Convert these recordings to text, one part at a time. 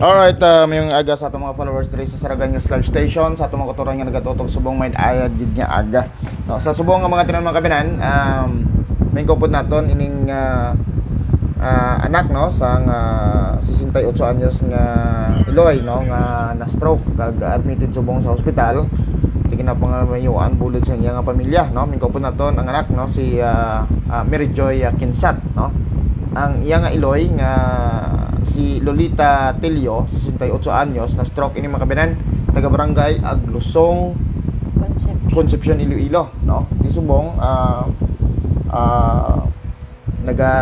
Alright, yung aga sa atong mga followers diri sa Saragan News Live Station sa atong mga kuturan nga nagatutok subong may ayad gid nga aga. No, sa subong nga mga tinan mga kabinan, may kupod naton ining anak no sang 68 anyos nga Iloy no nga na stroke kag admitted subong sa ospital. Tingin na pangamayuan bulid sa iya nga pamilya no. May kupod naton ang anak no si Mary Joy Kinsat no. Ang iya nga Iloy nga si Lolita Tilio, 68 anyos, na stroke ini mga kabinan, taga barangay Aglusong Concepcion, Iloilo, no? Di subong naga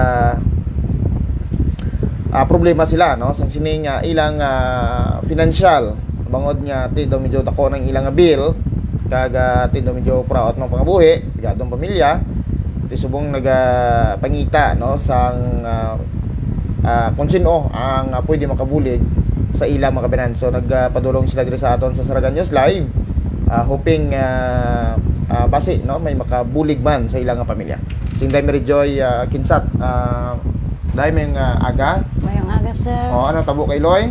problema sila, no? Sa sining ilang financial bangod nga ti daw medyo dako ng ilang bill, kaga ti daw medyo praot ng pangabuhi, gadong pamilya. Di subong naga pangita, no, sang kung sino ang pwede makabulig sa ilang mga kabinan. So nagpadulong sila diri sa aton sa Saragan News Live, hoping base no may makabulig man sa ilang pamilya. Sinday Mary Joy Kinsat, dahil may aga. Mayong aga, sir. O ano tabo kay Loy?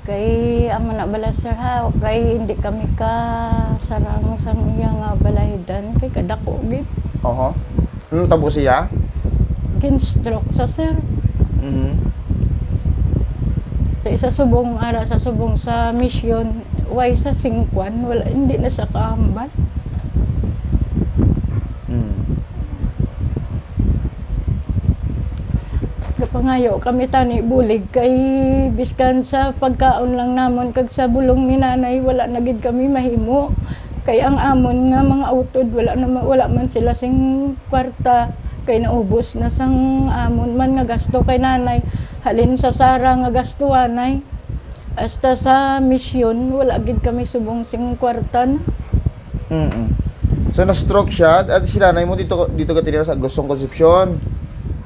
Kay amo na bala, sir, ha. Kay hindi kami ka sarang sa iyang balahidan. Kay kadako gid. Oho. Ano tabo siya? Stroke sa, sir. Sa subong ara sa subong sa mission, way sa singkwan, wala, hindi na sa kaambat. Napangayo kami tani bulig kay biskan sa pagkaon lang namon kag sa bulong ni nanay wala na gid kami mahimo. Kay ang amon nga mga utod wala man sila sing kwarta. Kay naubos na sang amon man nga gasto kay nanay, halin sa Sara nga gastuanay, hasta sa misyon wala gid kami subong sing kwartan. So na stroke siya at sila nanay mo dito ka tinira sa Aglusong Concepcion.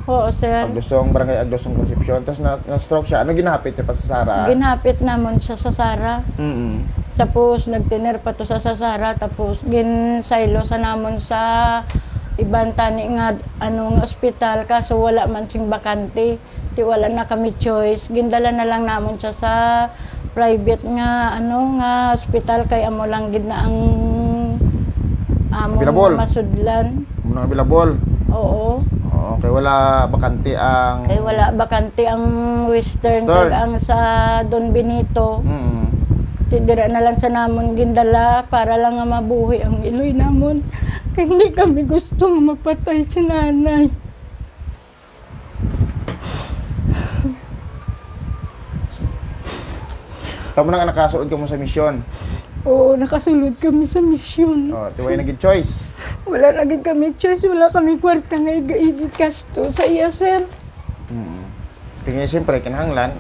Oo, sir. Barangay Aglusong Concepcion. Tapos na stroke siya, ano ginahapit niya pa sa Sara? Ginhapit namon siya sa Sara. Tapos nagtiner pa to sa Sara, tapos ginsaylo sa namon sa ibang tani nga anong ospital, kaso wala man sing bakante. Di wala na kami choice, gindala na lang namon siya sa private nga nga ospital, kay amo lang gid na ang among masudlan. Muna available. Oo. Okay, wala bakante ang Western. Kag ang sa Don Benito. Tidira na lang sa namon gindala para lang nga mabuhi ang Iloy namon. Kaya hindi kami gusto nga mapatay si nanay. Tamo na nga nakasulod ka mo sa misyon. Oo, nakasulod kami sa misyon. Tiway na gid choice. Wala na gid kami choice, wala kami kwarta nga igasto sa iya, sir. Tingin siyempre, kinahanglan,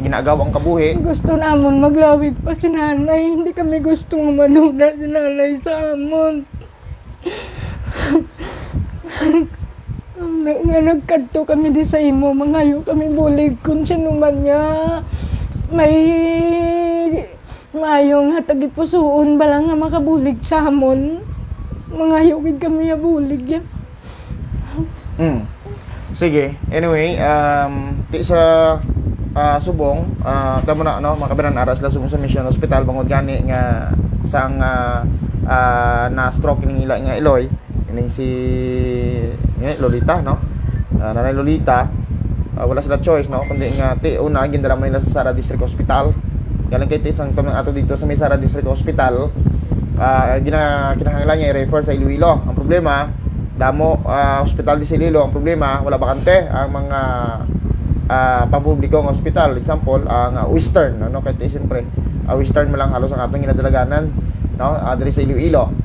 ginagawa ang kabuhi. Gusto namon maglawig pa si nanay. Hindi kami gusto nga manuna si nanay sa amon. Nga nagkadto kami di sa imo, mangayo kami bulig kung sino man niya. May mayong hatag ipusuon bala nga makabulig sa amon. Mangayo gid kami bulig ya. Sige, anyway, di sa subong, tamo na mga kabinan aras la subong sa Mission Hospital bangod gani nga sang na stroke ning ila nga Iloy, ining si Lolita no. Nanay Lolita, wala sila choice no kundi nga ti una gindala man nila sa Sara District Hospital. Galing kay ti isang tumang ato dito sa may Sara District Hospital, kinahanglan niya i-refer sa Iloilo. Ang problema damo hospital di Iloilo, ang problema wala bakante ang mga pampublikong hospital, example ang Western no kay siyempre Western man lang halos ang atong ginadalaganan no diri sa Iloilo.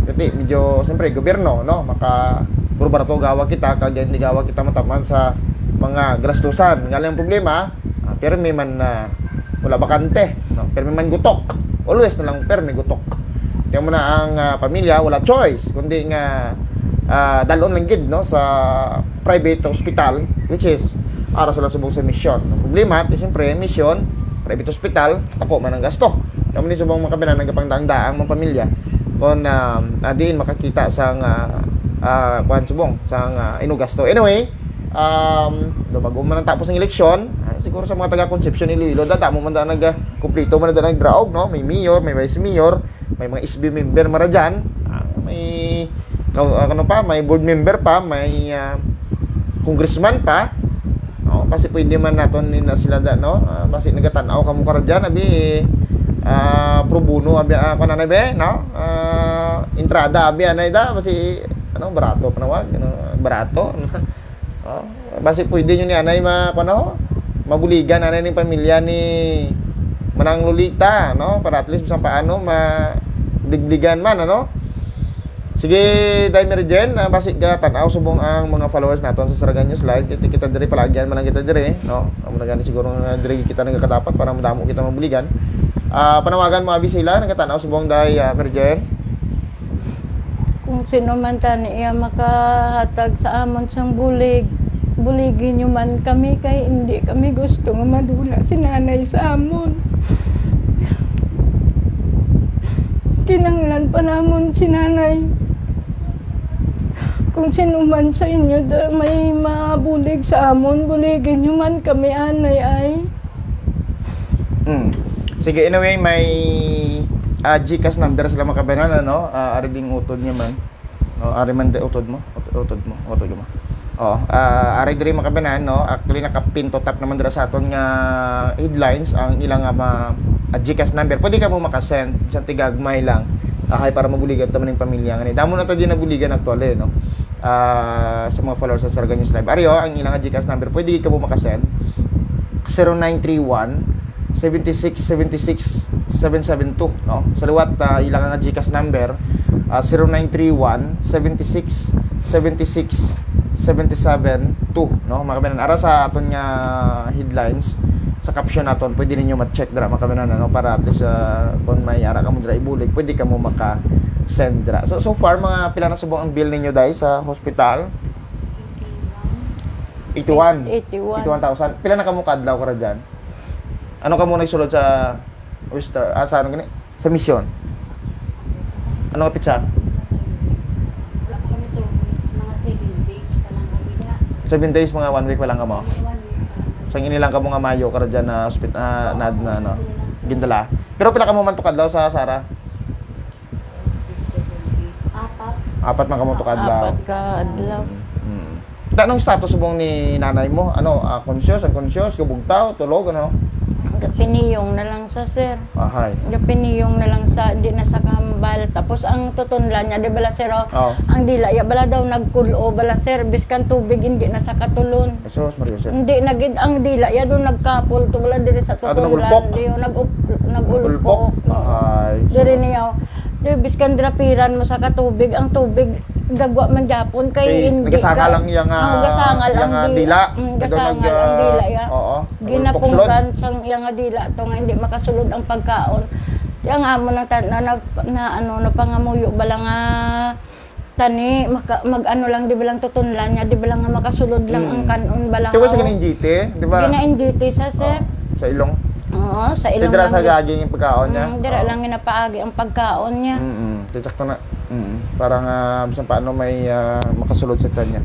Kasi medyo siyempre gobyerno no maka puro barato gawa kita kag hindi gawa kita mataman sa mga gastusan ngalang problema pero may man wala bakante no pero may man gutok, always na lang pero may gutok. Tingnan mo na ang pamilya wala choice kundi nga dalon lang gid no sa private hospital which is para sila subong sa mission. Ang problema at siyempre mission private hospital tako man ang gasto. Kamo ni subong mga kabinan nagapangdaang mga pamilya kon diin makakita sa kuan subong sa inugasto. Anyway, Dumago man ang tapos ng eleksyon, siguro sa mga taga-Concepcion Iloilo, damo man da nag-kumplito man da nagdraog, no? May mayor, may vice mayor, may mga SB member mara dyan, may ano pa, may board member pa, may congressman pa. No, kasi pwede man naton na sila da, no? Basi nagatanaw kamo kara dyan, abi pro bono abi kana na be, no? Entrada abi anay da, basi ano barato panawag, ano, barato. Basi pwede nyo ni anay mabuligan anay ng pamilya ni Manang Lolita, no? Para at least sa paano mabligligan man, ano? Sige, dahil Merijen, basi ka tanaw subong ang mga followers naton sa Saragan News Live. Kita diri palagyan man lang kita diri, no? Amo na gani siguro diri kita nagkatapat para madamo kita mabuligan. Panawagan mo abi sila nagkatanaw subong dahil Merijen. Kung sino man tani iya makahatag sa amon sang buligin nyo man kami kay hindi kami gusto nga madula si nanay sa amon. Kinanglan pa namon si nanay. Kung sino man sa inyo may mabulig sa amon, buligin nyo man kami anay ay. Sige, anyway, may GCash number sila makabanan, ano? Ari ding utod niya man. Ari man utod mo. Ari diri makabanan, no? Actually nakapin to tap naman dira sa aton nga headlines ang ilang GCash number. Pwede ka mo makasend sa tigagmay lang. Kay para mabuligan ta man ning pamilya ngani. Damo na ta di nabuligan actually, no? Sa mga followers sa Saragan News Live. Ari ang ilang GCash number. Pwede ka mo makasend 0931 76 76 772, no? Sa liwat ilang nga GCash number 0931 76 76 772, no? Makabanan ara sa aton nga headlines sa caption naton, pwede ninyo ma-check dira makabanan, no? Para at least kung may ara ka mo dira ibulig, pwede ka mo maka-send dira. So far mga pila na subong ang bill ninyo dai sa hospital? 81,000. Pila na kamo kadlaw kara dyan? Ano ka mo nagsulod sa Oyster? Sa ano gani? Sa mission. Ano ka pitsa? Wala pa kami to. Mga 7 days pa lang kami na. 7 days, mga 1 week pa lang ka mo? 1 week pa lang. Sa inilang ka mo nga mayo kara dyan na hospital na ano, gindala. Pero pila ka mo man to kadlaw sa Sara? 4 man ka mo to kadlaw. 4 ka adlaw. Anong status subong ni nanay mo? Ano, conscious, unconscious, kabugtaw, tulog, ano? Piniyong na lang sa sir. Ahay. Piniyong na lang sa, hindi na sa kambal. Tapos ang tutunlan niya, di bala sir, ang dila, ya bala daw nagkulo, bala sir, biskan tubig, hindi na sa katulon. Jesus, Mario, sir. Hindi, ang dila, ya doon nagkapul, to bala diri sa tutunlan. Di nag-ulpok. Ahay. Diri niya, di biskan drapiran mo sa katubig, ang tubig, gagwa man japon kay hindi nagasangal lang yang gasangal ang dila. Gasangal ang dila ya. Oo. Ginapungkan sang yang dila to nga hindi makasulod ang pagkaon. Yang amo nang na pangamuyo bala nga tani mag-ano lang di bilang tutunlan niya di bilang nga makasulod lang ang kanon bala. Diba sa ganing GT, di ba? Ginain GT sa sir. Sa ilong. Oo, sa ilong. Dira sa gaging yung pagkaon niya. Dira lang ginapaagi ang pagkaon niya. Tiyak na. Parang bisan paano may makasulod sa tiyan niya.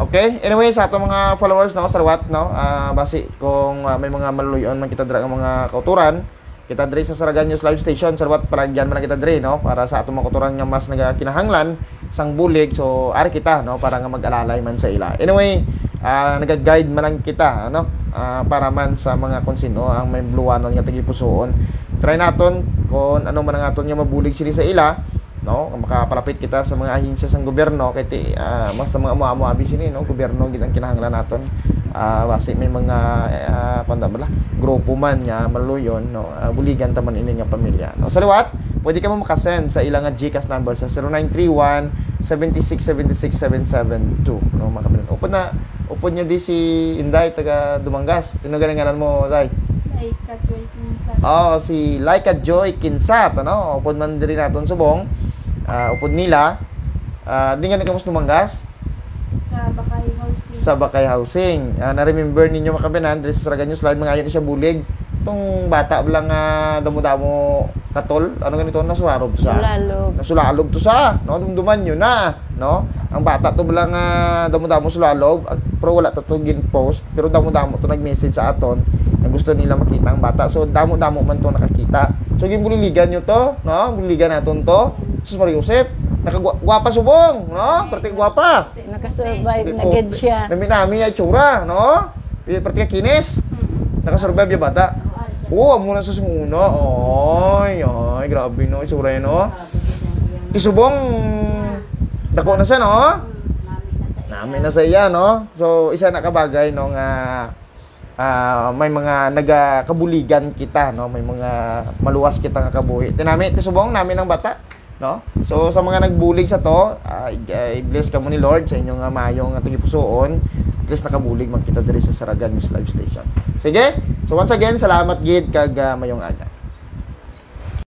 Okay? Anyway, sa atong mga followers, no, salawat, no, basi kung may mga maluluyon man kita dira ng mga kauturan, kita diri sa Saragan News Live Station, salawat palagyan man kita diri, no, para sa atong mga kauturan nga mas nagakinahanglan sang bulig, so ari kita, no, para nga mag-alalay man sa ila. Anyway, nag-guide man lang kita, ano, para man sa mga konsino ang may bluwanon nga tagipusoon. Try naton kung ano man ang aton nga mabulig sila sa ila, no, makapalapit kita sa mga ahensya sang gobyerno kay mas sa mga amo-abi sini, no, gobyerno gid ang kinahanglan naton. Basi may mga pandabala grupo man nga maluyon, no, buligan ta man ini nga pamilya, no. Sa liwat, pwede ka mo makasend sa ilang nga GCash number sa 0931 76 76 772, no, makabilan. Upod niya di si Inday taga Dumangas. Sino galing ngalan mo, Day? Laika Joy Kinsat. Si Laika Joy Kinsat, ano? Upod man diri naton subong. Upod nila. Di nga nagkamos Dumangas? Sa Bakay Housing. Sa Bakay Housing. Na-remember ninyo makabinan diri sa Saragan News Live mga ayon siya bulig. Itong bata lang damo-damo katol, ano ganito, nasularog to sa. Sulalog. Nasulalog to sa, no? Dumduman nyo na, no? Ang bata to bilang damo-damo sa lalog, pero wala to gin-post, pero damo-damo to nag-message sa aton na gusto nila makita ang bata. So damo-damo man to nakakita. So ginbuliligan nyo to, no? Buliligan naton to. Sus Maria Josep, nakagwapa subong, no? Perti gwapa. Nakasurvive na gid siya. Nami-nami ay tsura, no? Perti kinis. Nakasurvive yung bata. Oo, amo na sa sumuna. Ay, grabe no, itsura yun, no? Kisubong, dako na siya, no? Namin na sa iya, no? So, isa na kabagay, no, nga may mga nagakabuligan kita, no? May mga maluwas kita nga kabuhi. Tinami, tisubong namin ang bata, no? So, sa mga nagbulig sa to, i-bless ka mo ni Lord sa inyong mayong tagipusoon. At least nakabulig magkita diri sa Saragan News Live Station. Sige? So, once again, salamat gid kag mayong aga.